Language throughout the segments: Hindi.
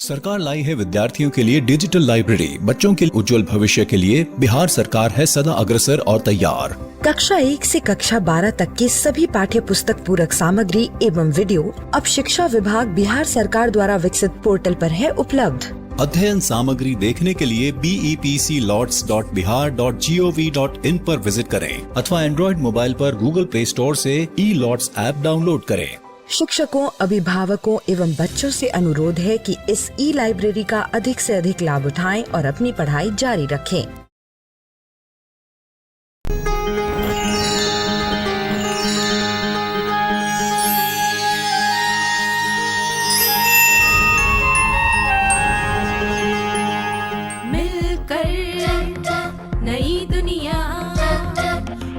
सरकार लाई है विद्यार्थियों के लिए डिजिटल लाइब्रेरी। बच्चों के उज्जवल भविष्य के लिए बिहार सरकार है सदा अग्रसर और तैयार। कक्षा 1 से कक्षा 12 तक की सभी पाठ्य पुस्तक पूरक सामग्री एवं वीडियो अब शिक्षा विभाग बिहार सरकार द्वारा विकसित पोर्टल पर है उपलब्ध। अध्ययन सामग्री देखने के लिए BEPCLots.bihar.gov.in पर विजिट करें अथवा एंड्रॉइड मोबाइल पर गूगल प्ले स्टोर से E-Lots ऐप डाउनलोड करें। शिक्षकों, अभिभावकों एवं बच्चों से अनुरोध है कि इस लाइब्रेरी का अधिक से अधिक लाभ उठाएं और अपनी पढ़ाई जारी रखें। नई दुनिया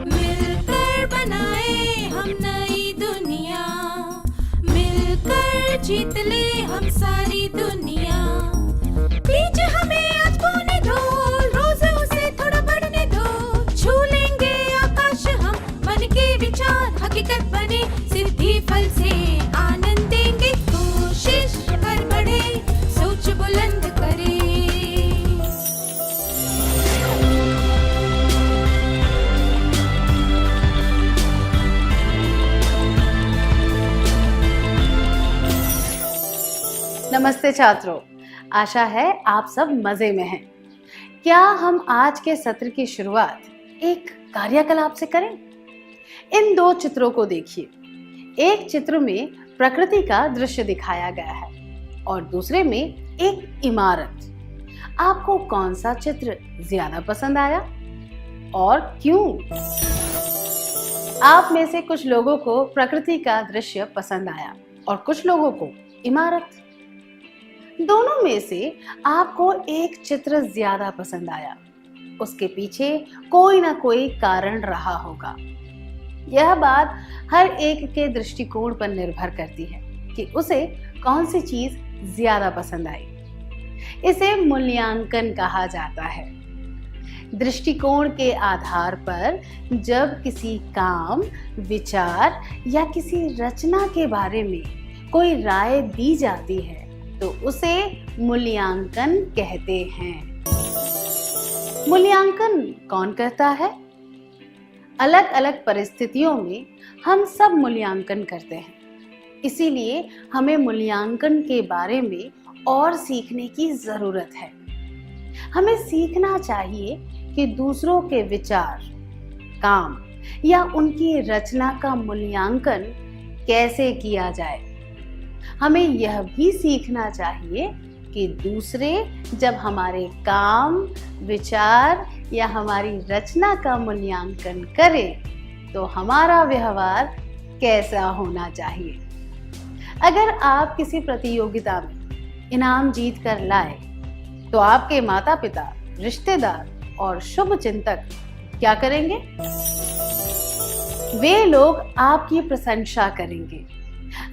मिलकर बनाए हम नई दुनिया, मिलकर जीत ले हम सारी दुनिया। बीच हमें आज बोने दो, रोज उसे थोड़ा बढ़ने दो, छू लेंगे आकाश हम, मन के विचार हकीकत बने, सिद्धि फल से आनंद देंगे, कोशिश कर बढ़े, सोच बुलंद करे। नमस्ते छात्रों, आशा है आप सब मजे में हैं। क्या हम आज के सत्र की शुरुआत एक कार्यकलाप से करें? इन दो चित्रों को देखिए। एक चित्र में प्रकृति का दृश्य दिखाया गया है और दूसरे में एक इमारत। आपको कौन सा चित्र ज्यादा पसंद आया और क्यों? आप में से कुछ लोगों को प्रकृति का दृश्य पसंद आया और कुछ लोगों को इमारत। दोनों में से आपको एक चित्र ज्यादा पसंद आया, उसके पीछे कोई ना कोई कारण रहा होगा। यह बात हर एक के दृष्टिकोण पर निर्भर करती है कि उसे कौन सी चीज ज्यादा पसंद आई। इसे मूल्यांकन कहा जाता है। दृष्टिकोण के आधार पर जब किसी काम, विचार या किसी रचना के बारे में कोई राय दी जाती है तो उसे मूल्यांकन कहते हैं। मूल्यांकन कौन करता है? अलग अलग परिस्थितियों में हम सब मूल्यांकन करते हैं। इसीलिए हमें मूल्यांकन के बारे में और सीखने की जरूरत है। हमें सीखना चाहिए कि दूसरों के विचार, काम या उनकी रचना का मूल्यांकन कैसे किया जाए। हमें यह भी सीखना चाहिए कि दूसरे जब हमारे काम, विचार या हमारी रचना का मूल्यांकन करें तो हमारा व्यवहार कैसा होना चाहिए। अगर आप किसी प्रतियोगिता में इनाम जीत कर लाए तो आपके माता पिता, रिश्तेदार और शुभ चिंतक क्या करेंगे? वे लोग आपकी प्रशंसा करेंगे।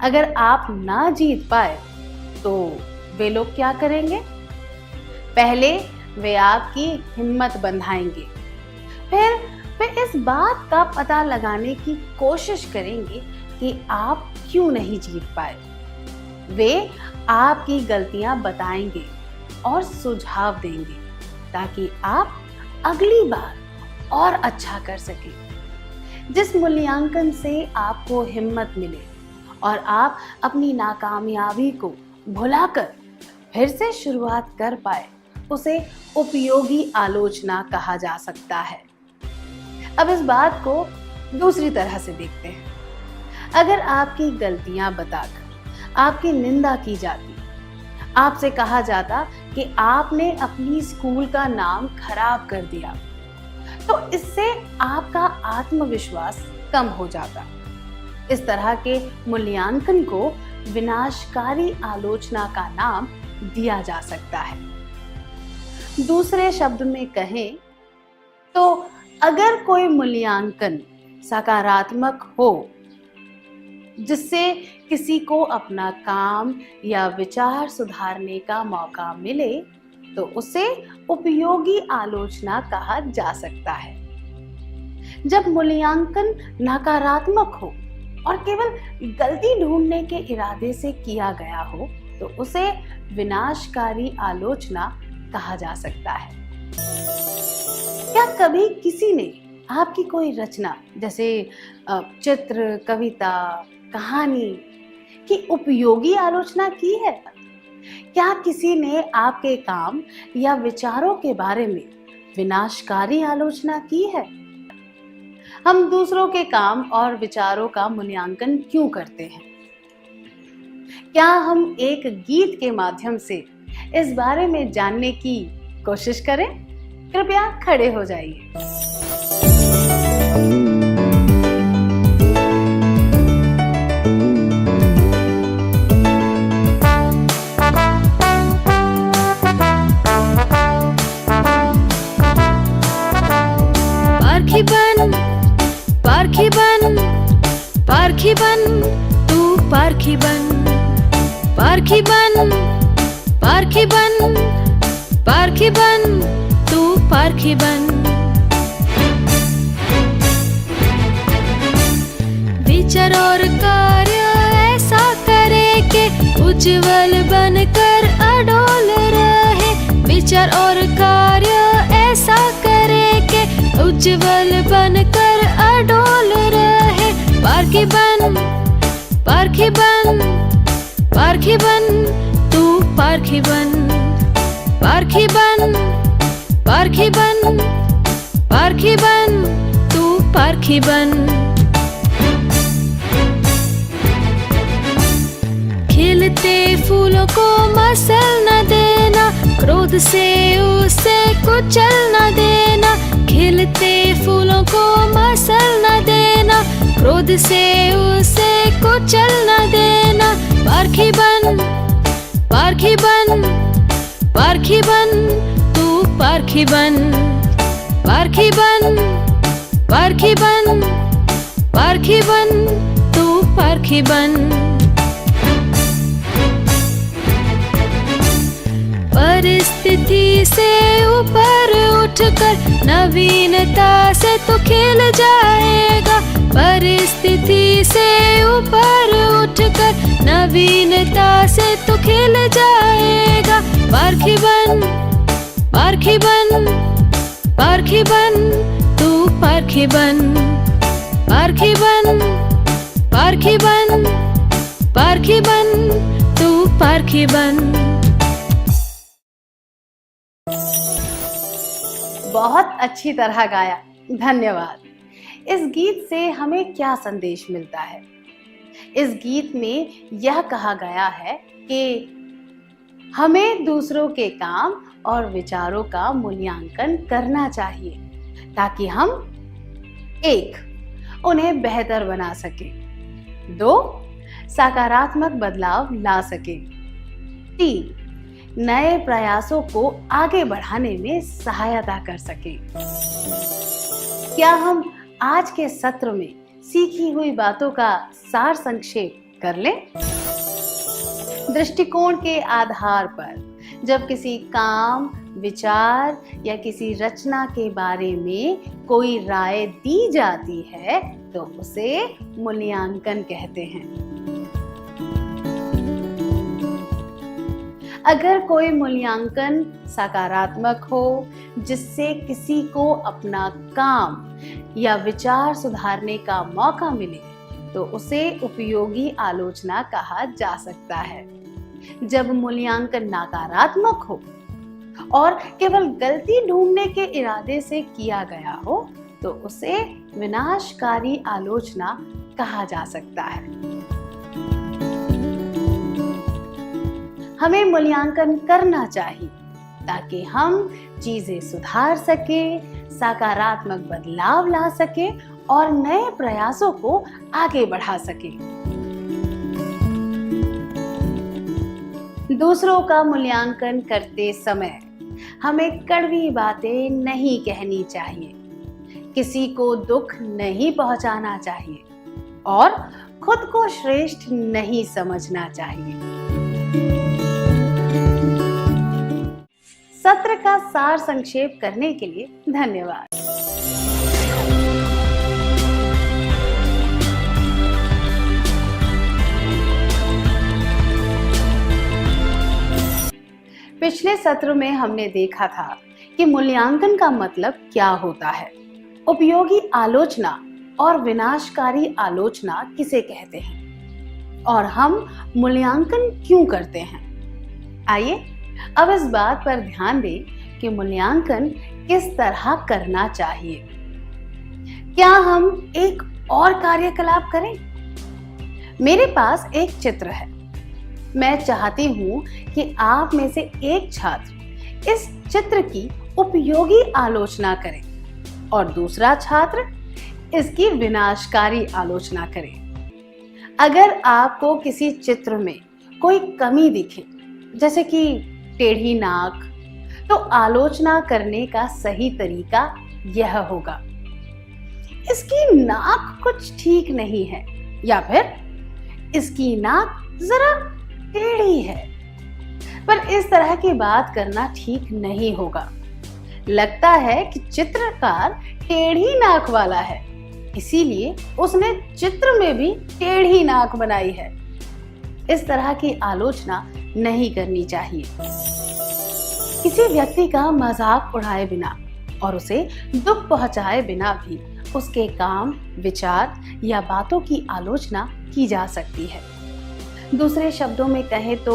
अगर आप ना जीत पाए तो वे लोग क्या करेंगे? पहले वे आपकी हिम्मत बंधाएंगे, फिर वे इस बात का पता लगाने की कोशिश करेंगे कि आप क्यों नहीं जीत पाए। वे आपकी गलतियां बताएंगे और सुझाव देंगे ताकि आप अगली बार और अच्छा कर सकें। जिस मूल्यांकन से आपको हिम्मत मिले और आप अपनी नाकामयाबी को भुलाकर फिर से शुरुआत कर पाए, उसे उपयोगी आलोचना कहा जा सकता है। अब इस बात को दूसरी तरह से देखते हैं। अगर आपकी गलतियां बताकर आपकी निंदा की जाती, आपसे कहा जाता कि आपने अपनी स्कूल का नाम खराब कर दिया, तो इससे आपका आत्मविश्वास कम हो जाता। इस तरह के मूल्यांकन को विनाशकारी आलोचना का नाम दिया जा सकता है। दूसरे शब्द में कहें तो अगर कोई मूल्यांकन सकारात्मक हो, जिससे किसी को अपना काम या विचार सुधारने का मौका मिले, तो उसे उपयोगी आलोचना कहा जा सकता है। जब मूल्यांकन नकारात्मक हो और केवल गलती ढूंढने के इरादे से किया गया हो, तो उसे विनाशकारी आलोचना कहा जा सकता है। क्या कभी किसी ने आपकी कोई रचना जैसे चित्र, कविता, कहानी की उपयोगी आलोचना की है? क्या किसी ने आपके काम या विचारों के बारे में विनाशकारी आलोचना की है? हम दूसरों के काम और विचारों का मूल्यांकन क्यों करते हैं? क्या हम एक गीत के माध्यम से इस बारे में जानने की कोशिश करें? कृपया खड़े हो जाइए। पार्थिबन, पार्थिबन, पार्थिबन, तू पार्थिबन, पार्थिबन, पार्थिबन, पार्थिबन, तू पार्थिबन। विचार और कार्य ऐसा करे कि उज्जवल बनकर अडोल रहे। विचार और कार्य ऐसा करे कि उज्जवल बनकर अडोल रहे। पार्थिबन, पार्थिबन, पार्थिबन, तू पार्थिबन, पार्थिबन, पार्थिबन, पार्थिबन, तू पार्थिबन। खिलते फूलों को मसल न देना, क्रोध से उसे कुचल न देना। खिलते फूलों को मसल न देना, क्रोध से उसे कुचल न देना। पार्थिबन, पार्थिबन, पार्थिबन, तू पार्थिबन, पार्थिबन, पार्थिबन, पार्थिबन, तू पार्थिबन। परिस्थिति से ऊपर उठकर नवीनता से तू खिल जाएगा। परिस्थिति से ऊपर उठकर नवीनता से तू खिल जाएगा। पार्थिबन, पार्थिबन, पार्थिबन, तू पार्थिबन, पार्थिबन, पार्थिबन, पार्थिबन, तू पार्थिबन। बहुत अच्छी तरह गाया, धन्यवाद। इस गीत से हमें क्या संदेश मिलता है? इस गीत में यह कहा गया है कि हमें दूसरों के काम और विचारों का मूल्यांकन करना चाहिए ताकि हम 1. उन्हें बेहतर बना सके, 2. सकारात्मक बदलाव ला सके, 3. नए प्रयासों को आगे बढ़ाने में सहायता कर सके। क्या हम आज के सत्र में सीखी हुई बातों का सार संक्षेप कर लें? दृष्टिकोण के आधार पर जब किसी काम, विचार या किसी रचना के बारे में कोई राय दी जाती है तो उसे मूल्यांकन कहते हैं। अगर कोई मूल्यांकन सकारात्मक हो, जिससे किसी को अपना काम या विचार सुधारने का मौका मिले, तो उसे उपयोगी आलोचना कहा जा सकता है। जब मूल्यांकन नकारात्मक हो और केवल गलती ढूंढने के इरादे से किया गया हो, तो उसे विनाशकारी आलोचना कहा जा सकता है। हमें मूल्यांकन करना चाहिए ताकि हम चीजें सुधार सके, सकारात्मक बदलाव ला सके और नए प्रयासों को आगे बढ़ा सके। दूसरों का मूल्यांकन करते समय हमें कड़वी बातें नहीं कहनी चाहिए, किसी को दुख नहीं पहुंचाना चाहिए और खुद को श्रेष्ठ नहीं समझना चाहिए। सत्र का सार संक्षेप करने के लिए धन्यवाद। पिछले सत्र में हमने देखा था कि मूल्यांकन का मतलब क्या होता है, उपयोगी आलोचना और विनाशकारी आलोचना किसे कहते हैं, और हम मूल्यांकन क्यों करते हैं। आइए अब इस बात पर ध्यान दें कि मूल्यांकन किस तरह करना चाहिए। क्या हम एक और कार्यकलाप करें? मेरे पास एक चित्र है। मैं चाहती हूं कि आप में से एक छात्र इस चित्र की उपयोगी आलोचना करे और दूसरा छात्र इसकी विनाशकारी आलोचना करे। अगर आपको किसी चित्र में कोई कमी दिखे, जैसे कि टेढ़ी नाक, तो आलोचना करने का सही तरीका यह होगा, इसकी नाक कुछ ठीक नहीं है, या फिर इसकी नाक जरा टेढ़ी है। पर इस तरह की बात करना ठीक नहीं होगा। लगता है कि चित्रकार टेढ़ी नाक वाला है, इसीलिए उसने चित्र में भी टेढ़ी नाक बनाई है। इस तरह की आलोचना नहीं करनी चाहिए। किसी व्यक्ति का मजाक उड़ाए बिना और उसे दुख पहुंचाए बिना भी उसके काम, विचार या बातों की आलोचना की जा सकती है। दूसरे शब्दों में कहें तो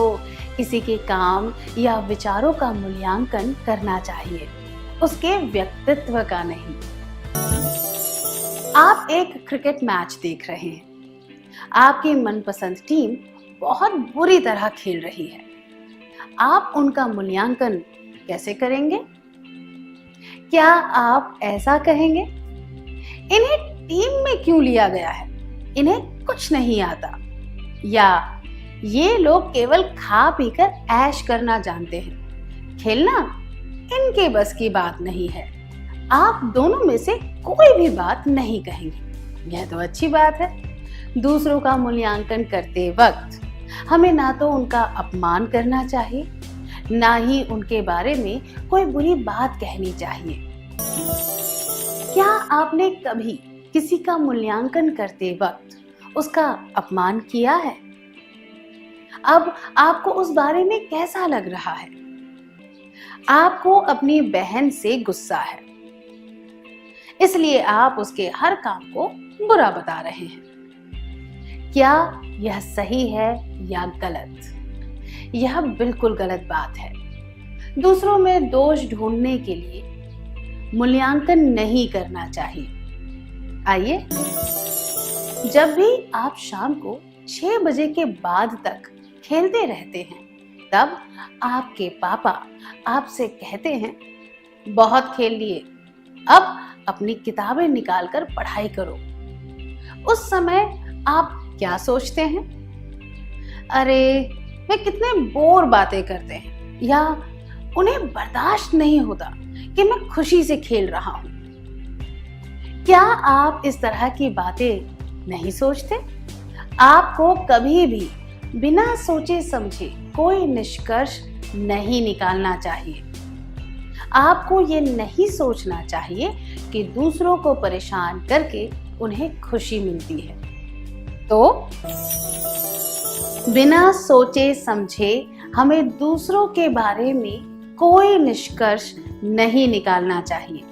किसी के काम या विचारों का मूल्यांकन करना चाहिए, उसके व्यक्तित्व का नहीं। आप एक क्रिकेट मैच देख रहे हैं। आपकी मनपसंद टीम बहुत बुरी तरह खेल रही है। आप उनका मूल्यांकन कैसे करेंगे? क्या आप ऐसा कहेंगे, इन्हें टीम में क्यों लिया गया है, इन्हें कुछ नहीं आता, या ये लोग केवल खा पीकर ऐश करना जानते हैं, खेलना इनके बस की बात नहीं है। आप दोनों में से कोई भी बात नहीं कहेंगे। यह तो अच्छी बात है। दूसरों का मूल्यांकन करते वक्त हमें ना तो उनका अपमान करना चाहिए, ना ही उनके बारे में कोई बुरी बात कहनी चाहिए। क्या आपने कभी किसी का मूल्यांकन करते वक्त उसका अपमान किया है? अब आपको उस बारे में कैसा लग रहा है? आपको अपनी बहन से गुस्सा है, इसलिए आप उसके हर काम को बुरा बता रहे हैं। क्या यह सही है या गलत? यह बिल्कुल गलत बात है। दूसरों में दोष ढूंढने के लिए मूल्यांकन नहीं करना चाहिए। आइए, जब भी आप शाम को 6 बजे के बाद तक खेलते रहते हैं, तब आपके पापा आपसे कहते हैं, बहुत खेल लिए, अब अपनी किताबें निकालकर पढ़ाई करो। उस समय आप क्या सोचते हैं? अरे वे कितने बोर बातें करते हैं, या उन्हें बर्दाश्त नहीं होता कि मैं खुशी से खेल रहा हूं। क्या आप इस तरह की बातें नहीं सोचते? आपको कभी भी बिना सोचे समझे कोई निष्कर्ष नहीं निकालना चाहिए। आपको ये नहीं सोचना चाहिए कि दूसरों को परेशान करके उन्हें खुशी मिलती है। तो बिना सोचे समझे हमें दूसरों के बारे में कोई निष्कर्ष नहीं निकालना चाहिए।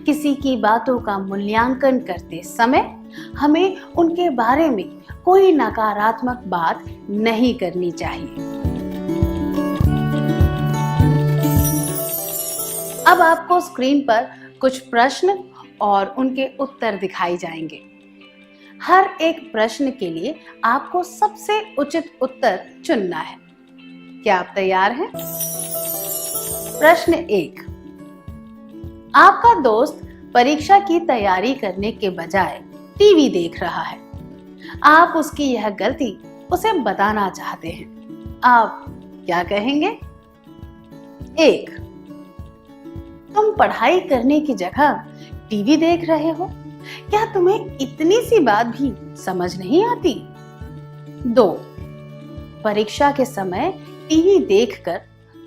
किसी की बातों का मूल्यांकन करते समय हमें उनके बारे में कोई नकारात्मक बात नहीं करनी चाहिए। अब आपको स्क्रीन पर कुछ प्रश्न और उनके उत्तर दिखाई जाएंगे। हर एक प्रश्न के लिए आपको सबसे उचित उत्तर चुनना है। क्या आप तैयार हैं? प्रश्न 1। आपका दोस्त परीक्षा की तैयारी करने के बजाय टीवी देख रहा है। आप उसकी यह गलती उसे बताना चाहते हैं। आप क्या कहेंगे? 1। तुम पढ़ाई करने की जगह टीवी देख रहे हो, क्या तुम्हें इतनी सी बात भी समझ नहीं आती? 2। परीक्षा के समय टीवी देखकर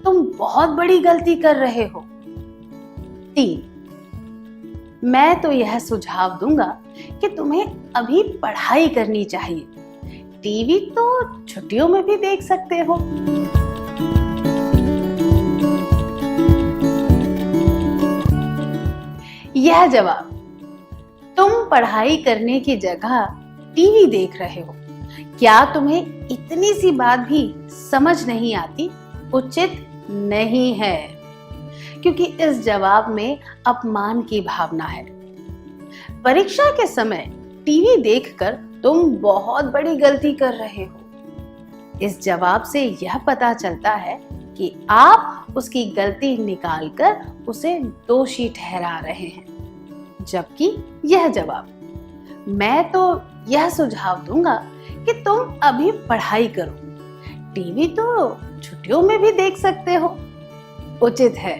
तुम बहुत बड़ी गलती कर रहे हो। 3। मैं तो यह सुझाव दूंगा कि तुम्हें अभी पढ़ाई करनी चाहिए, टीवी तो छुट्टियों में भी देख सकते हो। यह जवाब, तुम पढ़ाई करने की जगह टीवी देख रहे हो, क्या तुम्हें इतनी सी बात भी समझ नहीं आती, उचित नहीं है, क्योंकि इस जवाब में अपमान की भावना है। परीक्षा के समय टीवी देखकर तुम बहुत बड़ी गलती कर रहे हो। इस जवाब से यह पता चलता है कि आप उसकी गलती निकालकर उसे दोषी ठहरा रहे हैं, जबकि यह जवाब, मैं तो यह सुझाव दूंगा कि तुम अभी पढ़ाई करो, टीवी तो छुट्टियों में भी देख सकते हो, उचित है,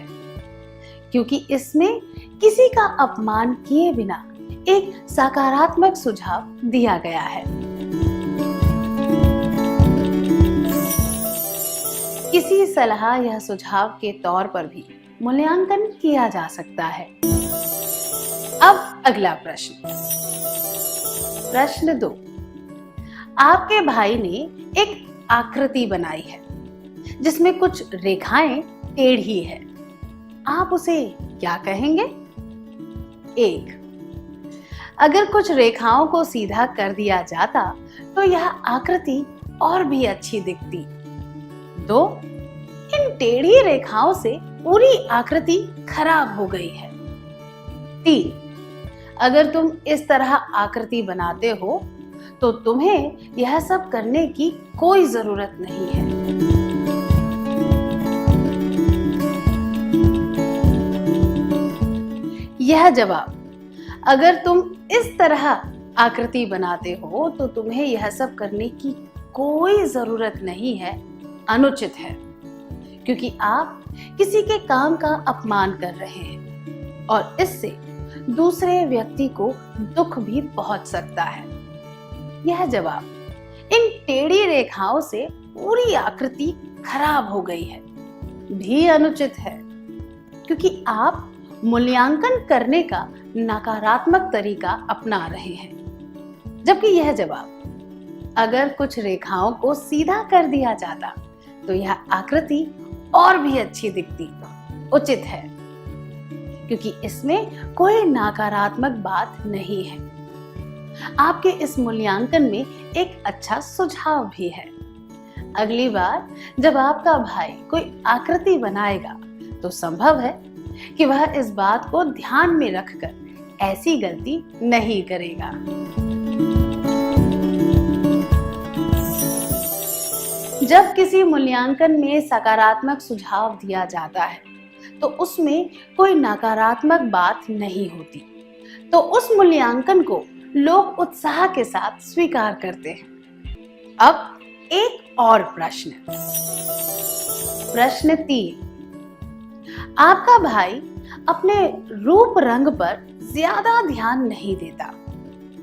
क्योंकि इसमें किसी का अपमान किए बिना एक सकारात्मक सुझाव दिया गया है। किसी सलाह या सुझाव के तौर पर भी मूल्यांकन किया जा सकता है। अब अगला प्रश्न, प्रश्न 2। आपके भाई ने एक आकृति बनाई है जिसमें कुछ रेखाएं टेढ़ी है, आप उसे क्या कहेंगे? 1, अगर कुछ रेखाओं को सीधा कर दिया जाता तो यह आकृति और भी अच्छी दिखती। 2, इन टेढ़ी रेखाओं से पूरी आकृति खराब हो गई है। 3, अगर तुम इस तरह आकृति बनाते हो तो तुम्हें यह सब करने की कोई जरूरत नहीं है। यह जवाब, अगर तुम इस तरह आकृति बनाते हो तो तुम्हें यह सब करने की कोई जरूरत नहीं है, अनुचित है, क्योंकि आप किसी के काम का अपमान कर रहे हैं और इससे दूसरे व्यक्ति को दुख भी पहुंच सकता है। यह जवाब, इन टेढ़ी रेखाओं से पूरी आकृति खराब हो गई है, भी अनुचित है, क्योंकि आप मूल्यांकन करने का नकारात्मक तरीका अपना रहे हैं। जबकि यह जवाब, अगर कुछ रेखाओं को सीधा कर दिया जाता तो यह आकृति और भी अच्छी दिखती, उचित है, क्योंकि इसमें कोई नकारात्मक बात नहीं है। आपके इस मूल्यांकन में एक अच्छा सुझाव भी है। अगली बार जब आपका भाई कोई आकृति बनाएगा तो संभव है कि वह इस बात को ध्यान में रखकर ऐसी गलती नहीं करेगा। जब किसी मूल्यांकन में सकारात्मक सुझाव दिया जाता है तो उसमें कोई नकारात्मक बात नहीं होती, तो उस मूल्यांकन को लोग उत्साह के साथ स्वीकार करते हैं। अब एक और प्रश्न, प्रश्न 3। आपका भाई अपने रूप रंग पर ज्यादा ध्यान नहीं देता,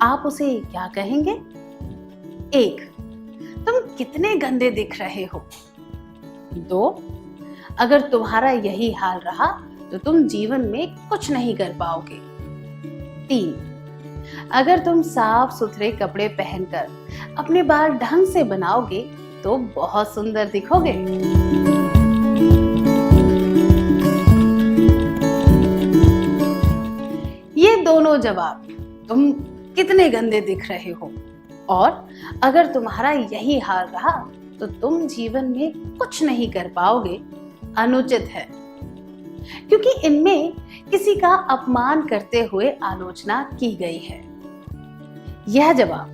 आप उसे क्या कहेंगे? 1, तुम कितने गंदे दिख रहे हो। 2, अगर तुम्हारा यही हाल रहा तो तुम जीवन में कुछ नहीं कर पाओगे। 3, अगर तुम साफ सुथरे कपड़े पहनकर अपने बाल ढंग से बनाओगे तो बहुत सुंदर दिखोगे। ये दोनों जवाब, तुम कितने गंदे दिख रहे हो और अगर तुम्हारा यही हाल रहा तो तुम जीवन में कुछ नहीं कर पाओगे, अनुचित है, क्योंकि इनमें किसी का अपमान करते हुए आलोचना की गई है। यह जवाब,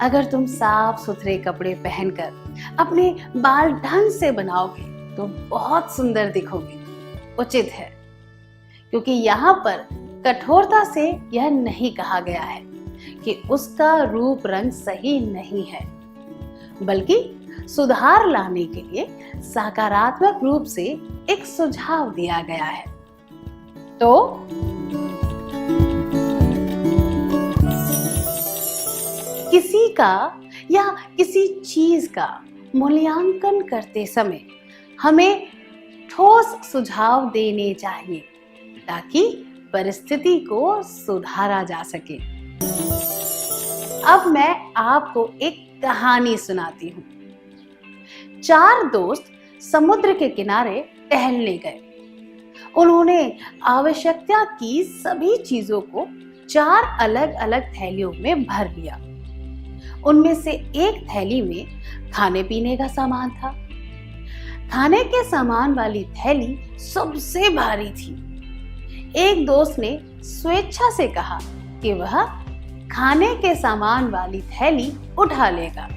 अगर तुम साफ सुथरे कपड़े पहनकर अपने बाल ढंग से बनाओगे तो बहुत सुंदर दिखोगे, उचित है, क्योंकि यहाँ पर कठोरता से यह नहीं कहा गया है कि उसका रूप रंग सही नहीं है, बल्कि सुधार लाने के लिए सकारात्मक रूप से एक सुझाव दिया गया है। तो किसी का या किसी चीज का मूल्यांकन करते समय हमें ठोस सुझाव देने चाहिए ताकि परिस्थिति को सुधारा जा सके। अब मैं आपको एक कहानी सुनाती हूँ। 4 दोस्त समुद्र के किनारे टहलने गए। उन्होंने आवश्यकता की सभी चीजों को 4 अलग अलग थैलियों में भर लिया। उनमें से एक थैली में खाने पीने का सामान था। खाने के सामान वाली थैली सबसे भारी थी। एक दोस्त ने स्वेच्छा से कहा कि वह खाने के सामान वाली थैली उठा लेगा।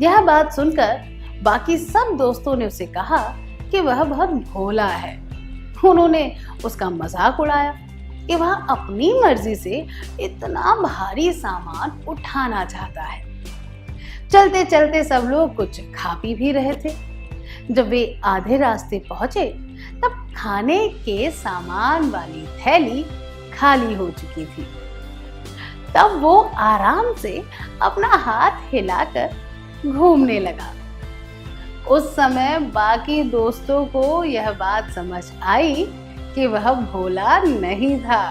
यह बात सुनकर बाकी सब दोस्तों ने उसे कहा कि वह बहुत भोला है। उन्होंने उसका मजाक उड़ाया कि वह अपनी मर्जी से इतना भारी सामान उठाना चाहता है। चलते चलते सब लोग कुछ खा पी भी रहे थे। जब वे आधे रास्ते पहुंचे तब खाने के सामान वाली थैली खाली हो चुकी थी। तब वो आराम से अपना हाथ हिलाकर घूमने लगा। उस समय बाकी दोस्तों को यह बात समझ आई कि वह भोला नहीं था।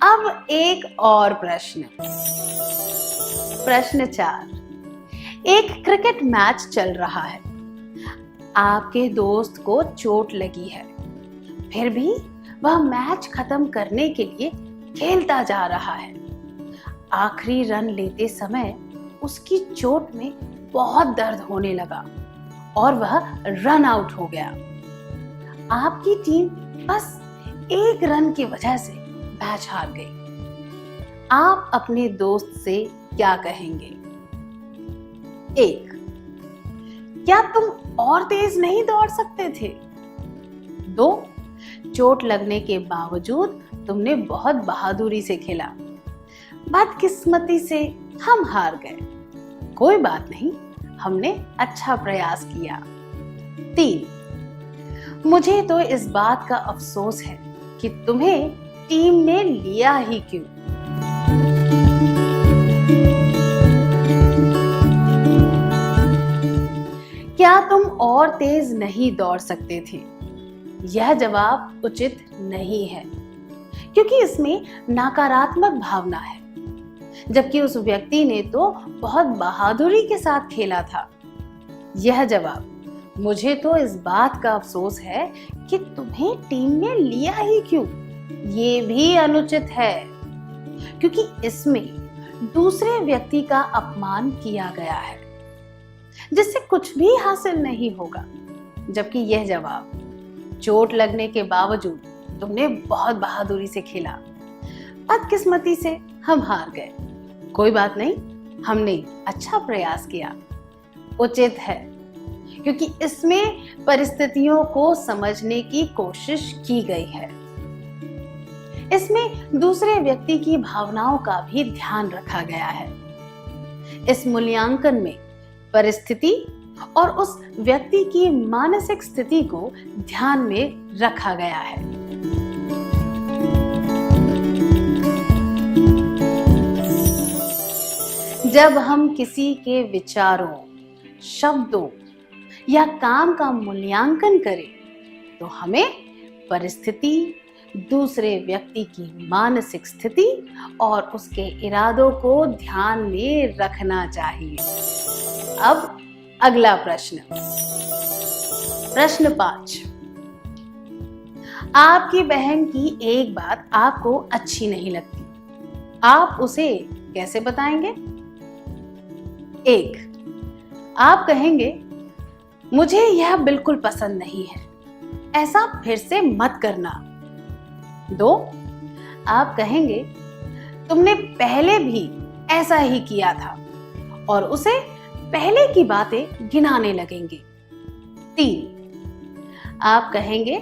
अब एक और प्रश्न। प्रश्न 4। एक क्रिकेट मैच चल रहा है। आपके दोस्त को चोट लगी है, फिर भी वह मैच खत्म करने के लिए खेलता जा रहा है। आखिरी रन लेते समय उसकी चोट में बहुत दर्द होने लगा और वह रन आउट हो गया। आपकी टीम बस एक रन की वजह से मैच हार गई। आप अपने दोस्त से क्या कहेंगे? 1. क्या तुम और तेज नहीं दौड़ सकते थे? 2. चोट लगने के बावजूद तुमने बहुत बहादुरी से खेला। बदकिस्मती से हम हार गए। कोई बात नहीं, हमने अच्छा प्रयास किया। 3. मुझे तो इस बात का अफसोस है कि तुम्हें टीम में लिया ही क्यों। क्या तुम और तेज नहीं दौड़ सकते थे? यह जवाब उचित नहीं है, क्योंकि इसमें नकारात्मक भावना है, जबकि उस व्यक्ति ने तो बहुत बहादुरी के साथ खेला था। यह जवाब, मुझे तो इस बात का अफसोस है कि तुम्हें टीम में लिया ही क्यों, ये भी अनुचित है, क्योंकि इसमें दूसरे व्यक्ति का अपमान किया गया है, जिससे कुछ भी हासिल नहीं होगा। जबकि यह जवाब, चोट लगने के बावजूद तुमने बहुत बहादुरी से खेला, बदकिस्मती से हम हार गए, कोई बात नहीं, हमने अच्छा प्रयास किया, उचित है, क्योंकि इसमें परिस्थितियों को समझने की कोशिश की गई है। इसमें दूसरे व्यक्ति की भावनाओं का भी ध्यान रखा गया है। इस मूल्यांकन में परिस्थिति और उस व्यक्ति की मानसिक स्थिति को ध्यान में रखा गया है। जब हम किसी के विचारों, शब्दों या काम का मूल्यांकन करें तो हमें परिस्थिति, दूसरे व्यक्ति की मानसिक स्थिति और उसके इरादों को ध्यान में रखना चाहिए। अब अगला प्रश्न। प्रश्न 5। आपकी बहन की एक बात आपको अच्छी नहीं लगती, आप उसे कैसे बताएंगे? 1. आप कहेंगे, मुझे यह बिल्कुल पसंद नहीं है, ऐसा फिर से मत करना। 2. आप कहेंगे, तुमने पहले भी ऐसा ही किया था, और उसे पहले की बातें गिनाने लगेंगे। 3. आप कहेंगे,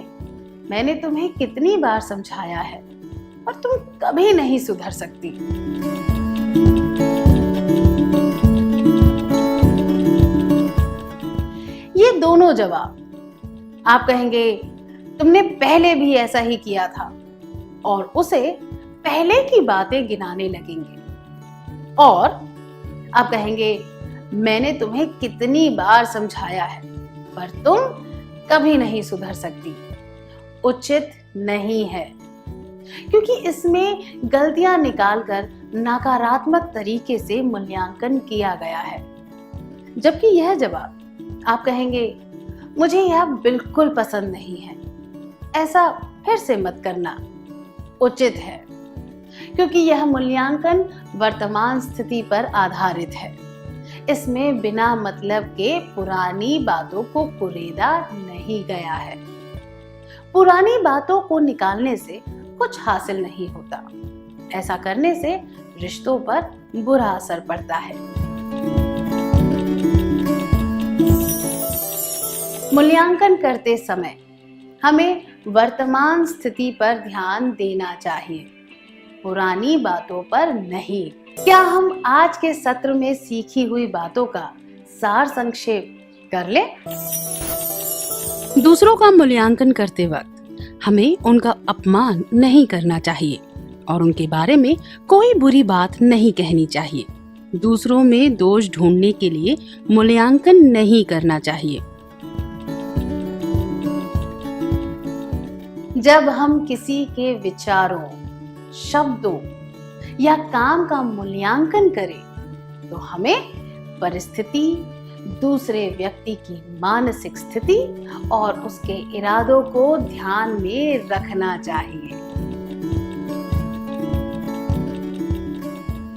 मैंने तुम्हें कितनी बार समझाया है और तुम कभी नहीं सुधर सकती। ये दोनों जवाब, आप कहेंगे तुमने पहले भी ऐसा ही किया था, और उसे पहले की बातें गिनाने लगेंगे। और आप कहेंगे, मैंने तुम्हें कितनी बार समझाया है पर तुम कभी नहीं सुधर सकती। उचित नहीं है, क्योंकि इसमें गलतियां निकालकर नकारात्मक तरीके से मूल्यांकन किया गया है। जबकि यह जवाब, आप कहेंगे, मुझे यह बिल्कुल पसंद नहीं है, ऐसा फिर से मत करना उचित है, क्योंकि यह मूल्यांकन वर्तमान स्थिति पर आधारित है। इसमें बिना मतलब के पुरानी बातों को कुरेदा नहीं गया है। पुरानी बातों को निकालने से कुछ हासिल नहीं होता। ऐसा करने से रिश्तों पर बुरा असर पड़ता है। मूल्यांकन करते समय हमें वर्तमान स्थिति पर ध्यान देना चाहिए, पुरानी बातों पर नहीं। क्या हम आज के सत्र में सीखी हुई बातों का सार संक्षेप कर लें? दूसरों का मूल्यांकन करते वक्त हमें उनका अपमान नहीं करना चाहिए और उनके बारे में कोई बुरी बात नहीं कहनी चाहिए। दूसरों में दोष ढूंढने के लिए मूल्यांकन नहीं करना चाहिए। जब हम किसी के विचारों, शब्दों या काम का मूल्यांकन करें तो हमें परिस्थिति, दूसरे व्यक्ति की मानसिक स्थिति और उसके इरादों को ध्यान में रखना चाहिए।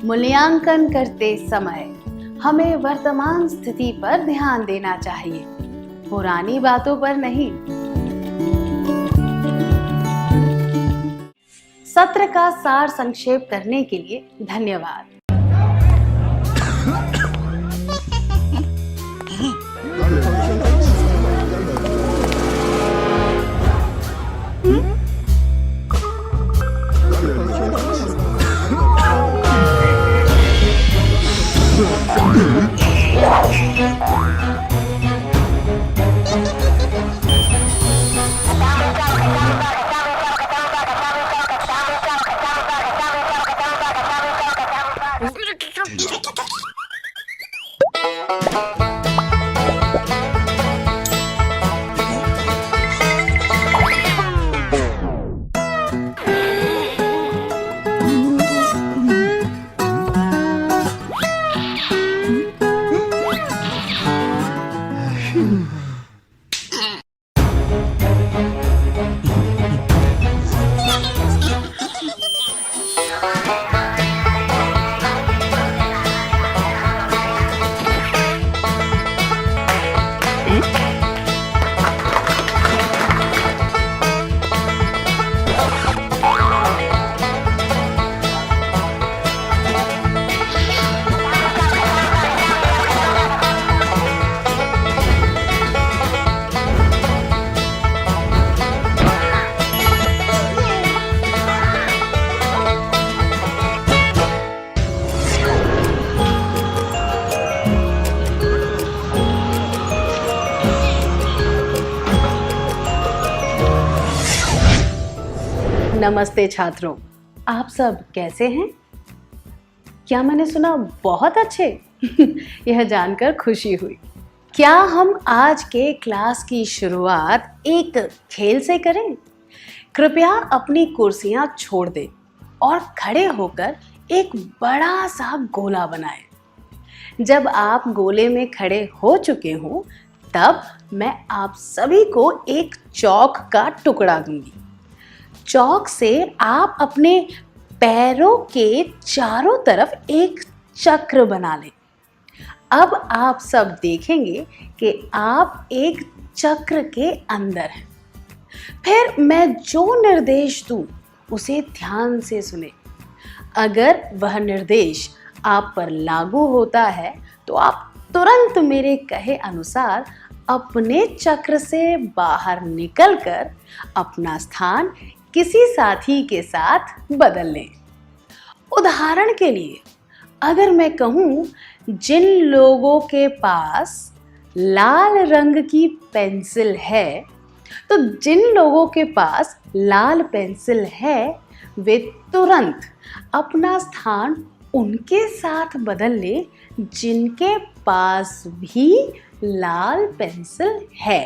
मूल्यांकन करते समय हमें वर्तमान स्थिति पर ध्यान देना चाहिए, पुरानी बातों पर नहीं। सत्र का सार संक्षेप करने के लिए धन्यवाद। नमस्ते छात्रों, आप सब कैसे हैं? क्या मैंने सुना बहुत अच्छे? यह जानकर खुशी हुई। क्या हम आज के क्लास की शुरुआत एक खेल से करें? कृपया अपनी कुर्सियां छोड़ दें और खड़े होकर एक बड़ा सा गोला बनाएं। जब आप गोले में खड़े हो चुके हों, तब मैं आप सभी को एक चौक का टुकड़ा दूंगी। चौक से आप अपने पैरों के चारों तरफ एक चक्र बना लें। अब आप सब देखेंगे कि आप एक चक्र के अंदर हैं। फिर मैं जो निर्देश दूं उसे ध्यान से सुने। अगर वह निर्देश आप पर लागू होता है तो आप तुरंत मेरे कहे अनुसार अपने चक्र से बाहर निकलकर अपना स्थान किसी साथी के साथ बदल लें। उदाहरण के लिए, अगर मैं कहूँ जिन लोगों के पास लाल रंग की पेंसिल है, तो जिन लोगों के पास लाल पेंसिल है वे तुरंत अपना स्थान उनके साथ बदल ले जिनके पास भी लाल पेंसिल है।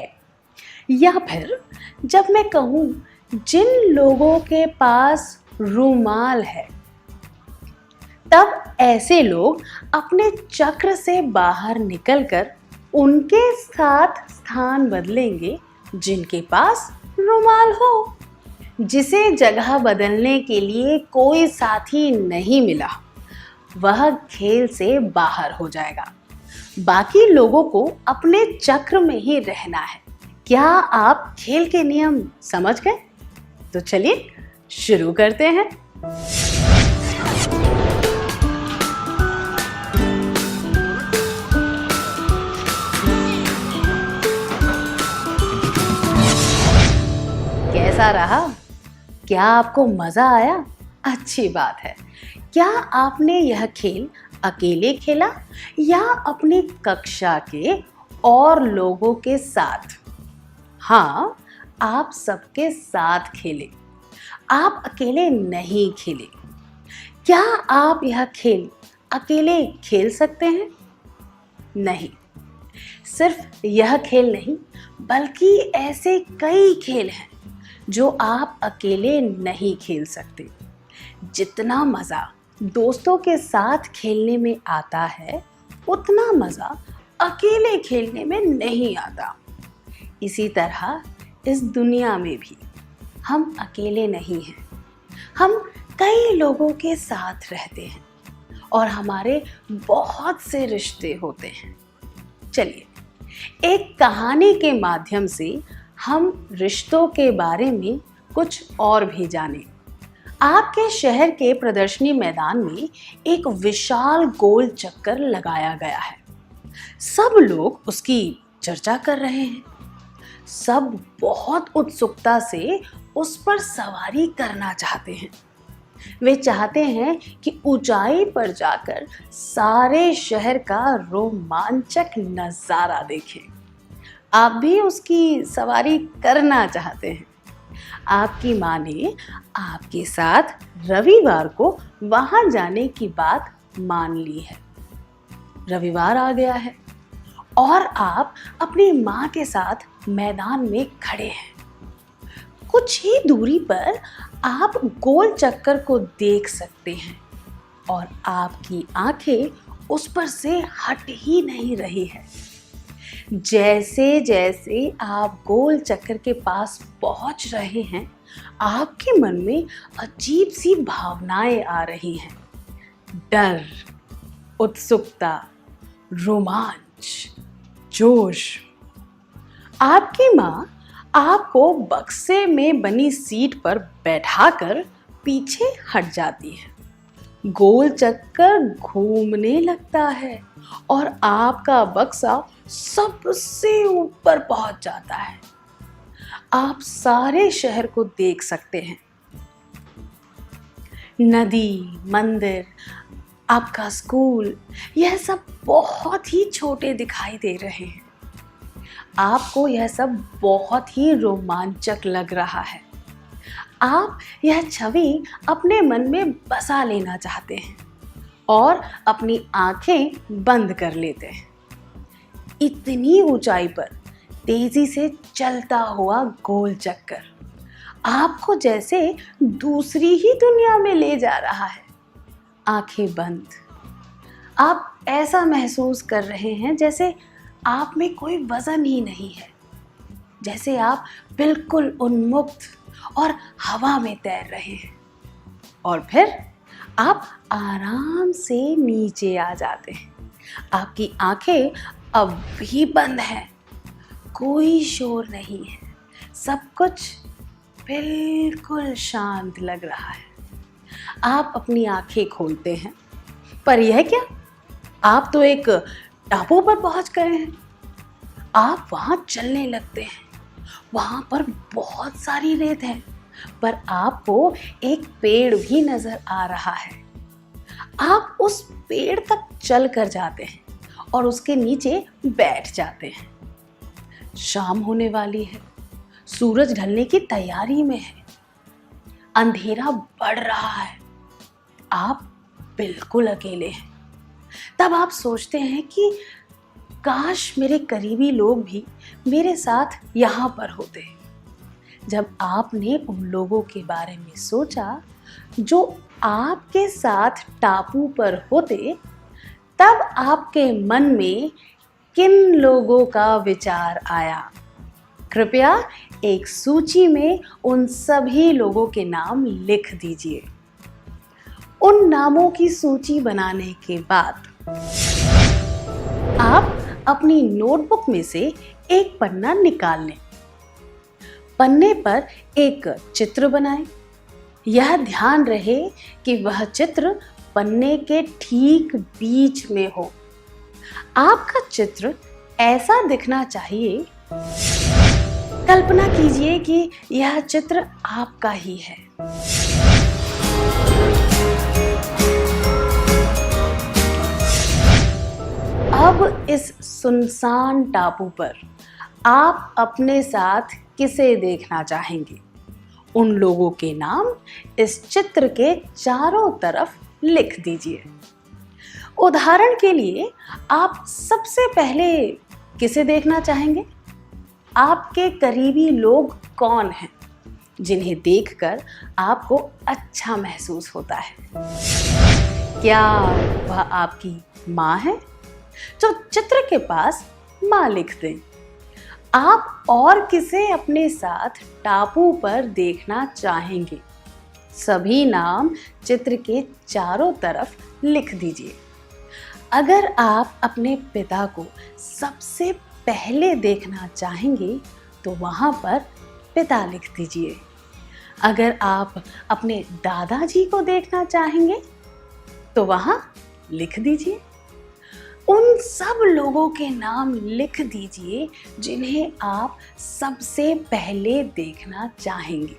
या फिर जब मैं कहूँ जिन लोगों के पास रुमाल है, तब ऐसे लोग अपने चक्र से बाहर निकलकर उनके साथ स्थान बदलेंगे जिनके पास रुमाल हो। जिसे जगह बदलने के लिए कोई साथी नहीं मिला, वह खेल से बाहर हो जाएगा। बाकी लोगों को अपने चक्र में ही रहना है। क्या आप खेल के नियम समझ गए? तो चलिए शुरू करते हैं। कैसा रहा? क्या आपको मजा आया? अच्छी बात है। क्या आपने यह खेल अकेले खेला या अपनी कक्षा के और लोगों के साथ? हाँ, आप सबके साथ खेले, आप अकेले नहीं खेले। क्या आप यह खेल अकेले खेल सकते हैं? नहीं। सिर्फ यह खेल नहीं, बल्कि ऐसे कई खेल हैं जो आप अकेले नहीं खेल सकते। जितना मज़ा दोस्तों के साथ खेलने में आता है, उतना मज़ा अकेले खेलने में नहीं आता। इसी तरह इस दुनिया में भी हम अकेले नहीं हैं। हम कई लोगों के साथ रहते हैं और हमारे बहुत से रिश्ते होते हैं। चलिए, एक कहानी के माध्यम से हम रिश्तों के बारे में कुछ और भी जानें। आपके शहर के प्रदर्शनी मैदान में एक विशाल गोल चक्कर लगाया गया है। सब लोग उसकी चर्चा कर रहे हैं। सब बहुत उत्सुकता से उस पर सवारी करना चाहते हैं। वे चाहते हैं कि ऊंचाई पर जाकर सारे शहर का रोमांचक नज़ारा देखें। आप भी उसकी सवारी करना चाहते हैं। आपकी माँ ने आपके साथ रविवार को वहाँ जाने की बात मान ली है। रविवार आ गया है और आप अपनी माँ के साथ मैदान में खड़े हैं। कुछ ही दूरी पर आप गोल चक्कर को देख सकते हैं और आपकी आंखें उस पर से हट ही नहीं रही है। जैसे जैसे आप गोल चक्कर के पास पहुंच रहे हैं, आपके मन में अजीब सी भावनाएं आ रही हैं। डर, उत्सुकता, रोमांच, जोश। आपकी माँ आपको बक्से में बनी सीट पर बैठाकर पीछे हट जाती है। गोल चक्कर घूमने लगता है और आपका बक्सा सबसे ऊपर पहुंच जाता है। आप सारे शहर को देख सकते हैं। नदी, मंदिर, आपका स्कूल, यह सब बहुत ही छोटे दिखाई दे रहे हैं। आपको यह सब बहुत ही रोमांचक लग रहा है। आप यह छवि अपने मन में बसा लेना चाहते हैं और अपनी आंखें बंद कर लेते हैं। इतनी ऊंचाई पर तेजी से चलता हुआ गोल चक्कर आपको जैसे दूसरी ही दुनिया में ले जा रहा है। आंखें बंद, आप ऐसा महसूस कर रहे हैं जैसे आप में कोई वजन ही नहीं है, जैसे आप बिल्कुल उन्मुक्त और हवा में तैर रहे हैं। और फिर आप आराम से नीचे आ जाते हैं। आपकी आंखें अब भी बंद हैं, कोई शोर नहीं है, सब कुछ बिल्कुल शांत लग रहा है। आप अपनी आंखें खोलते हैं, पर यह क्या, आप तो एक टापू पर पहुंच गए हैं। आप वहां चलने लगते हैं। वहां पर बहुत सारी रेत है, पर आपको एक पेड़ भी नजर आ रहा है। आप उस पेड़ तक चल कर जाते हैं और उसके नीचे बैठ जाते हैं। शाम होने वाली है, सूरज ढलने की तैयारी में है, अंधेरा बढ़ रहा है। आप बिल्कुल अकेले हैं। तब आप सोचते हैं कि काश मेरे करीबी लोग भी मेरे साथ यहाँ पर होते। जब आपने उन लोगों के बारे में सोचा जो आपके साथ टापू पर होते, तब आपके मन में किन लोगों का विचार आया? कृपया एक सूची में उन सभी लोगों के नाम लिख दीजिए। उन नामों की सूची बनाने के बाद आप अपनी नोटबुक में से एक पन्ना निकाल लें। पन्ने पर एक चित्र बनाएं। यह ध्यान रहे कि वह चित्र पन्ने के ठीक बीच में हो। आपका चित्र ऐसा दिखना चाहिए। कल्पना कीजिए कि यह चित्र आपका ही है। अब इस सुनसान टापू पर आप अपने साथ किसे देखना चाहेंगे? उन लोगों के नाम इस चित्र के चारों तरफ लिख दीजिए। उदाहरण के लिए आप सबसे पहले किसे देखना चाहेंगे? आपके करीबी लोग कौन हैं जिन्हें देखकर आपको अच्छा महसूस होता है? क्या वह आपकी माँ है? तो चित्र के पास माँ लिख दें। आप और किसे अपने साथ टापू पर देखना चाहेंगे? सभी नाम चित्र के चारों तरफ लिख दीजिए। अगर आप अपने पिता को सबसे पहले देखना चाहेंगे तो वहां पर पिता लिख दीजिए। अगर आप अपने दादाजी को देखना चाहेंगे तो वहां लिख दीजिए। उन सब लोगों के नाम लिख दीजिए जिन्हें आप सबसे पहले देखना चाहेंगे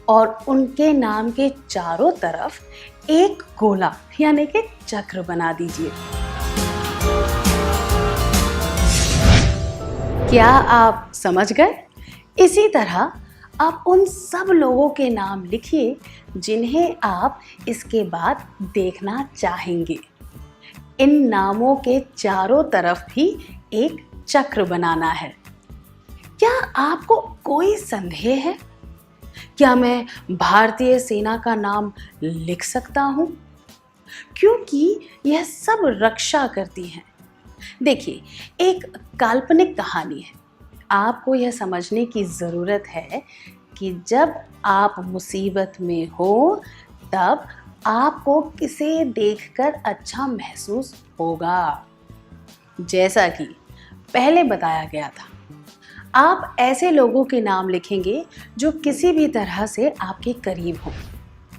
और उनके नाम के चारों तरफ एक गोला यानी कि चक्र बना दीजिए। क्या आप समझ गए? इसी तरह आप उन सब लोगों के नाम लिखिए जिन्हें आप इसके बाद देखना चाहेंगे। इन नामों के चारों तरफ भी एक चक्र बनाना है। क्या आपको कोई संदेह है? क्या मैं भारतीय सेना का नाम लिख सकता हूं? क्योंकि यह सब रक्षा करती हैं। देखिए, एक काल्पनिक कहानी है। आपको यह समझने की ज़रूरत है कि जब आप मुसीबत में हो तब आपको किसे देखकर अच्छा महसूस होगा। जैसा कि पहले बताया गया था, आप ऐसे लोगों के नाम लिखेंगे जो किसी भी तरह से आपके करीब हो।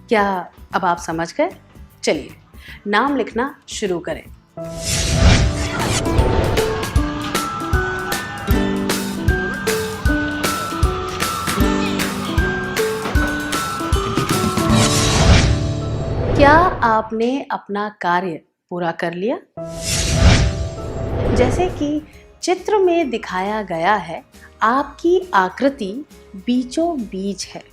क्या अब आप समझ गए? चलिए नाम लिखना शुरू करें। क्या आपने अपना कार्य पूरा कर लिया? जैसे कि चित्र में दिखाया गया है, आपकी आकृति बीचों बीच है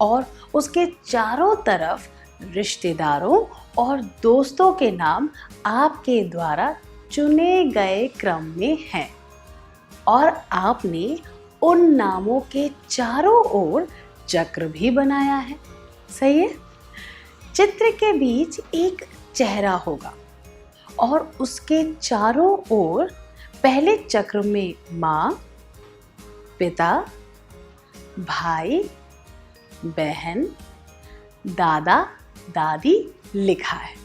और उसके चारों तरफ रिश्तेदारों और दोस्तों के नाम आपके द्वारा चुने गए क्रम में हैं और आपने उन नामों के चारों ओर चक्र भी बनाया है। सही है? चित्र के बीच एक चेहरा होगा और उसके चारों ओर पहले चक्र में माँ, पिता, भाई, बहन, दादा, दादी लिखा है।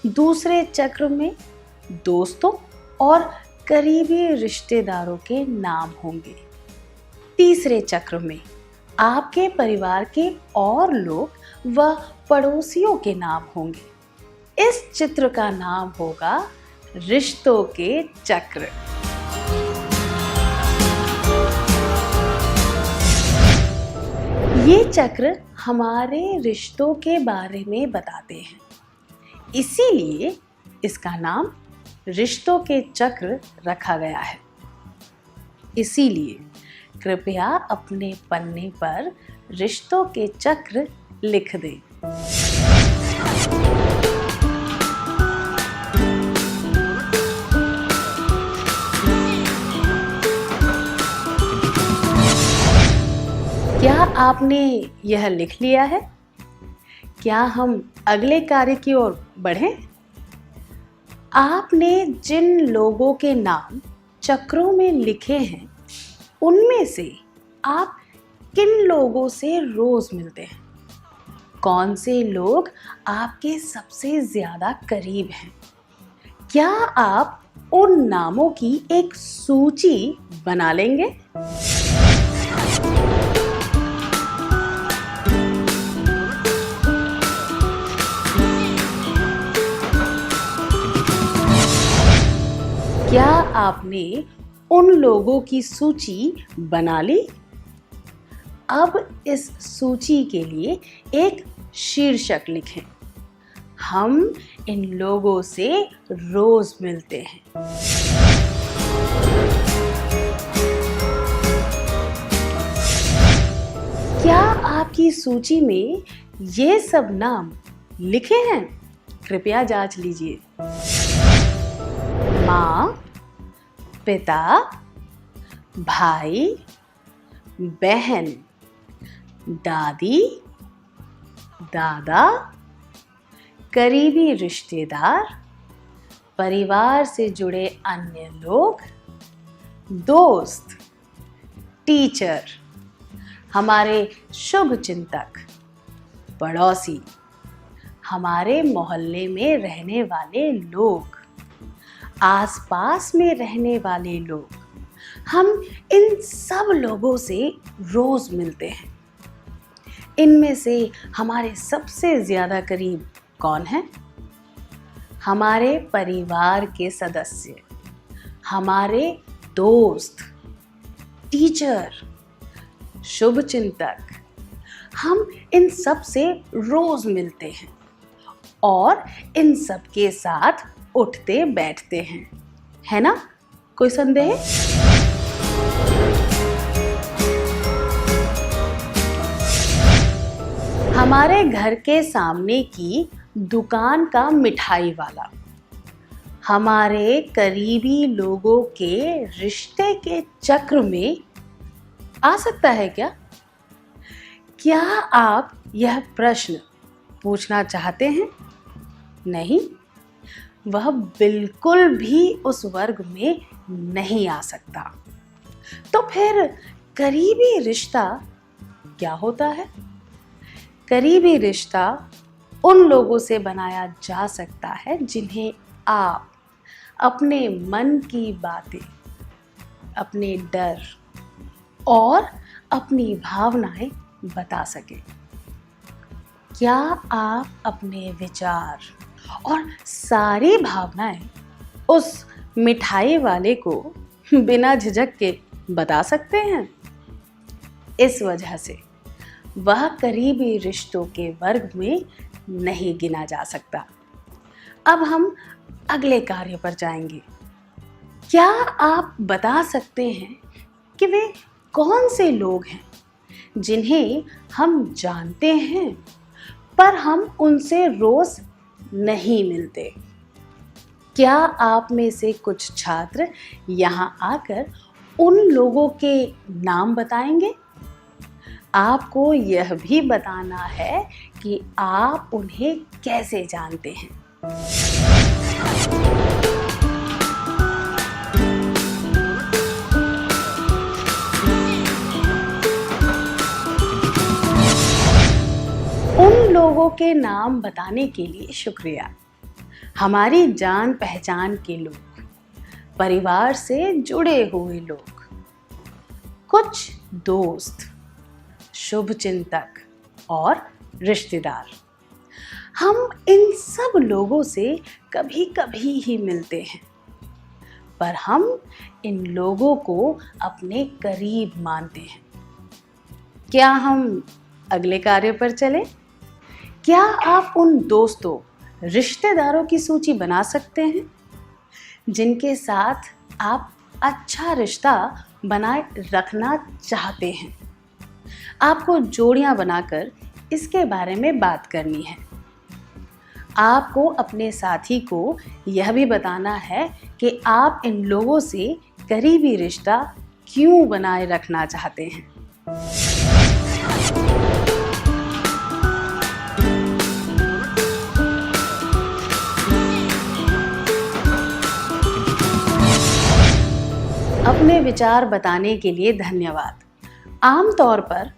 दूसरे चक्र में दोस्तों और करीबी रिश्तेदारों के नाम होंगे। तीसरे चक्र में आपके परिवार के और लोग व पड़ोसियों के नाम होंगे। इस चित्र का नाम होगा रिश्तों के चक्र। ये चक्र हमारे रिश्तों के बारे में बताते हैं, इसीलिए इसका नाम रिश्तों के चक्र रखा गया है। इसीलिए कृपया अपने पन्ने पर रिश्तों के चक्र लिख दें। क्या आपने यह लिख लिया है? क्या हम अगले कार्य की ओर बढ़ें? आपने जिन लोगों के नाम चक्रों में लिखे हैं, उनमें से आप किन लोगों से रोज मिलते हैं? कौन से लोग आपके सबसे ज्यादा करीब हैं? क्या आप उन नामों की एक सूची बना लेंगे? क्या आपने उन लोगों की सूची बना ली? अब इस सूची के लिए एक शीर्षक लिखें। हम इन लोगों से रोज मिलते हैं। क्या आपकी सूची में ये सब नाम लिखे हैं? कृपया जांच लीजिए। माँ, पिता, भाई, बहन, दादी, दादा, करीबी रिश्तेदार, परिवार से जुड़े अन्य लोग, दोस्त, टीचर, हमारे शुभ चिंतक, पड़ोसी, हमारे मोहल्ले में रहने वाले लोग, आसपास में रहने वाले लोग। हम इन सब लोगों से रोज मिलते हैं। इनमें से हमारे सबसे ज्यादा करीब कौन है? हमारे परिवार के सदस्य, हमारे दोस्त, टीचर, शुभ चिंतक। हम इन सब से रोज मिलते हैं और इन सब के साथ उठते बैठते हैं, है ना? कोई संदेह? हमारे घर के सामने की दुकान का मिठाई वाला हमारे करीबी लोगों के रिश्ते के चक्र में आ सकता है क्या? क्या आप यह प्रश्न पूछना चाहते हैं? नहीं, वह बिल्कुल भी उस वर्ग में नहीं आ सकता। तो फिर करीबी रिश्ता क्या होता है? करीबी रिश्ता उन लोगों से बनाया जा सकता है जिन्हें आप अपने मन की बातें, अपने डर और अपनी भावनाएं बता सकें। क्या आप अपने विचार और सारी भावनाएं उस मिठाई वाले को बिना झिझक के बता सकते हैं? इस वजह से वह करीबी रिश्तों के वर्ग में नहीं गिना जा सकता। अब हम अगले कार्य पर जाएंगे। क्या आप बता सकते हैं कि वे कौन से लोग हैं जिन्हें हम जानते हैं पर हम उनसे रोज नहीं मिलते? क्या आप में से कुछ छात्र यहाँ आकर उन लोगों के नाम बताएंगे? आपको यह भी बताना है कि आप उन्हें कैसे जानते हैं। उन लोगों के नाम बताने के लिए शुक्रिया। हमारी जान पहचान के लोग, परिवार से जुड़े हुए लोग, कुछ दोस्त, शुभ चिंतक और रिश्तेदार। हम इन सब लोगों से कभी कभी ही मिलते हैं, पर हम इन लोगों को अपने करीब मानते हैं। क्या हम अगले कार्य पर चलें? क्या आप उन दोस्तों, रिश्तेदारों की सूची बना सकते हैं जिनके साथ आप अच्छा रिश्ता बनाए रखना चाहते हैं? आपको जोड़ियां बनाकर इसके बारे में बात करनी है। आपको अपने साथी को यह भी बताना है कि आप इन लोगों से करीबी रिश्ता क्यों बनाए रखना चाहते हैं। अपने विचार बताने के लिए धन्यवाद। आमतौर पर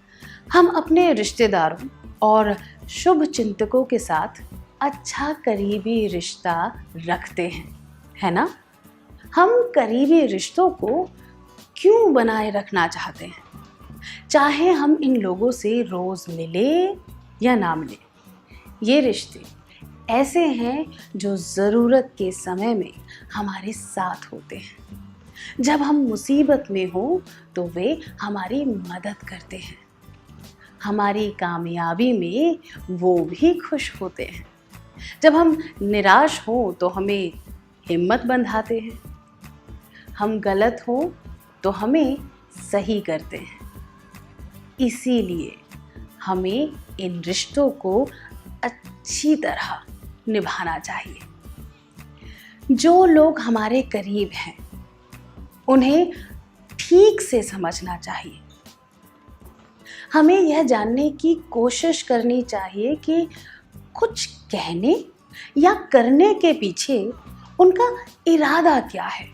हम अपने रिश्तेदारों और शुभ चिंतकों के साथ अच्छा करीबी रिश्ता रखते हैं, है ना? हम करीबी रिश्तों को क्यों बनाए रखना चाहते हैं? चाहे हम इन लोगों से रोज मिले या ना मिले, ये रिश्ते ऐसे हैं जो ज़रूरत के समय में हमारे साथ होते हैं। जब हम मुसीबत में हो तो वे हमारी मदद करते हैं। हमारी कामयाबी में वो भी खुश होते हैं। जब हम निराश हों तो हमें हिम्मत बंधाते हैं। हम गलत हों तो हमें सही करते हैं। इसीलिए हमें इन रिश्तों को अच्छी तरह निभाना चाहिए। जो लोग हमारे करीब हैं उन्हें ठीक से समझना चाहिए। हमें यह जानने की कोशिश करनी चाहिए कि कुछ कहने या करने के पीछे उनका इरादा क्या है।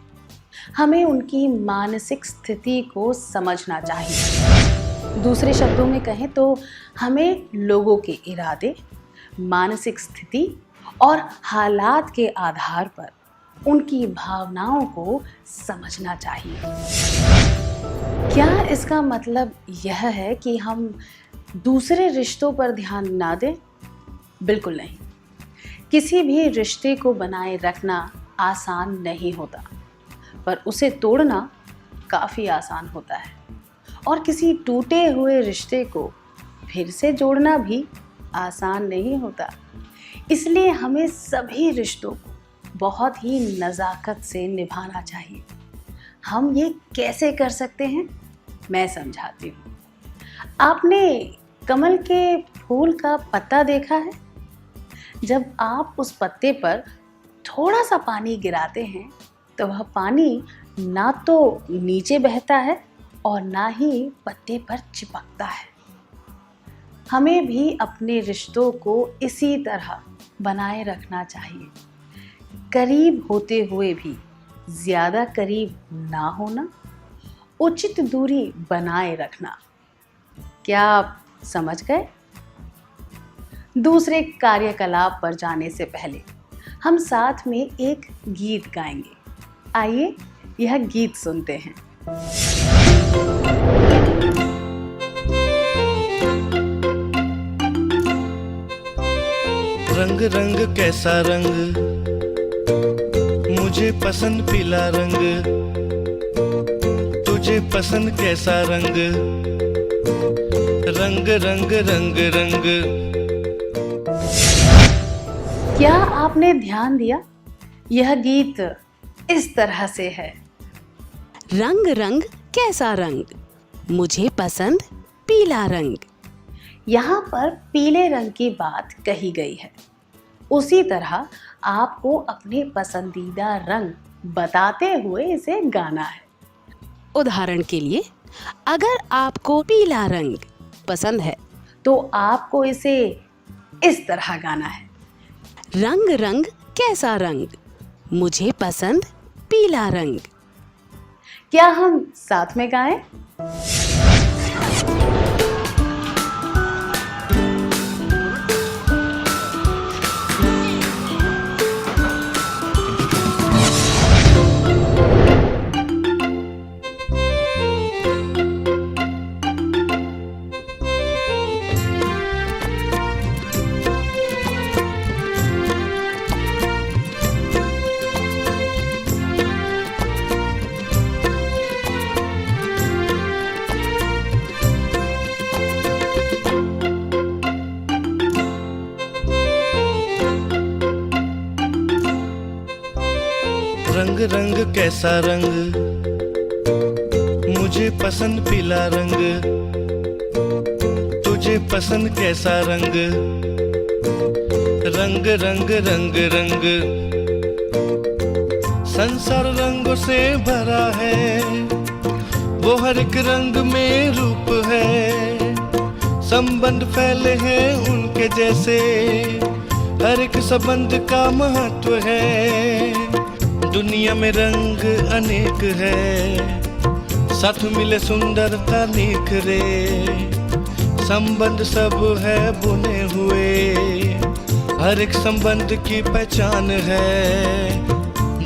हमें उनकी मानसिक स्थिति को समझना चाहिए। दूसरे शब्दों में कहें तो हमें लोगों के इरादे, मानसिक स्थिति और हालात के आधार पर उनकी भावनाओं को समझना चाहिए। क्या इसका मतलब यह है कि हम दूसरे रिश्तों पर ध्यान ना दें? बिल्कुल नहीं। किसी भी रिश्ते को बनाए रखना आसान नहीं होता, पर उसे तोड़ना काफ़ी आसान होता है। और किसी टूटे हुए रिश्ते को फिर से जोड़ना भी आसान नहीं होता। इसलिए हमें सभी रिश्तों को बहुत ही नज़ाकत से निभाना चाहिए। हम ये कैसे कर सकते हैं, मैं समझाती हूँ। आपने कमल के फूल का पत्ता देखा है? जब आप उस पत्ते पर थोड़ा सा पानी गिराते हैं तो वह पानी ना तो नीचे बहता है और ना ही पत्ते पर चिपकता है। हमें भी अपने रिश्तों को इसी तरह बनाए रखना चाहिए। करीब होते हुए भी ज़्यादा करीब ना होना, उचित दूरी बनाए रखना। क्या आप समझ गए? दूसरे कार्यकलाप पर जाने से पहले हम साथ में एक गीत गाएंगे। आइए यह गीत सुनते हैं। रंग रंग कैसा रंग, मुझे पसंद पीला रंग, तुझे पसंद कैसा रंग, रंग रंग रंग रंग। क्या आपने ध्यान दिया? यह गीत इस तरह से है। रंग रंग कैसा रंग, मुझे पसंद पीला रंग। यहाँ पर पीले रंग की बात कही गई है। उसी तरह आपको अपने पसंदीदा रंग बताते हुए इसे गाना है। उदाहरण के लिए, अगर आपको पीला रंग पसंद है तो आपको इसे इस तरह गाना है। रंग रंग कैसा रंग, मुझे पसंद पीला रंग। क्या हम साथ में गाएं? रंग रंग कैसा रंग, मुझे पसंद पीला रंग, तुझे पसंद कैसा रंग, रंग रंग रंग रंग। संसार रंगों से भरा है, वो हर एक रंग में रूप है। संबंध फैले हैं उनके जैसे, हर एक संबंध का महत्व है। दुनिया में रंग अनेक है, साथ मिले सुंदरता निखरे, संबंध सब है बुने हुए, हर एक संबंध की पहचान है,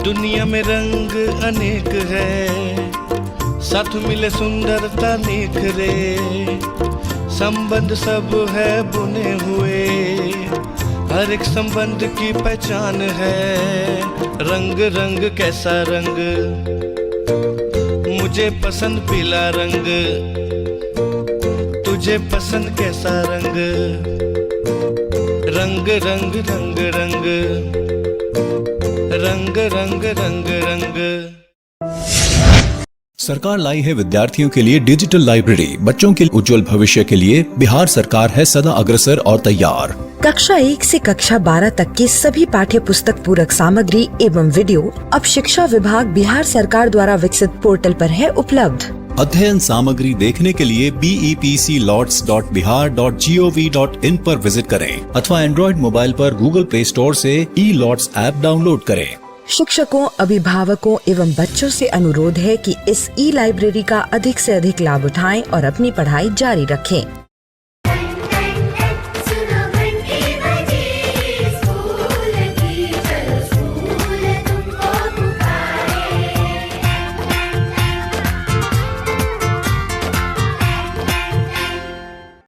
दुनिया में रंग अनेक है, साथ मिले सुंदरता निखरे, संबंध सब है बुने हुए, हर एक संबंध की पहचान है, रंग रंग कैसा रंग, मुझे पसंद पीला रंग, तुझे पसंद कैसा रंग, रंग रंग रंग रंग रंग रंग रंग रंग। सरकार लाई है विद्यार्थियों के लिए डिजिटल लाइब्रेरी। बच्चों के उज्जवल भविष्य के लिए बिहार सरकार है सदा अग्रसर और तैयार। कक्षा 1 से कक्षा 12 तक की सभी पाठ्य पुस्तक पूरक सामग्री एवं वीडियो अब शिक्षा विभाग बिहार सरकार द्वारा विकसित पोर्टल पर है उपलब्ध। अध्ययन सामग्री देखने के लिए bepclots.bihar.gov.in पर विजिट करें अथवा एंड्रॉइड मोबाइल पर गूगल प्ले स्टोर से ई-लॉट्स ऐप डाउनलोड करें। शिक्षकों, अभिभावकों एवं बच्चों से अनुरोध है कि इस ई लाइब्रेरी का अधिक से अधिक लाभ उठाएं और अपनी पढ़ाई जारी रखें।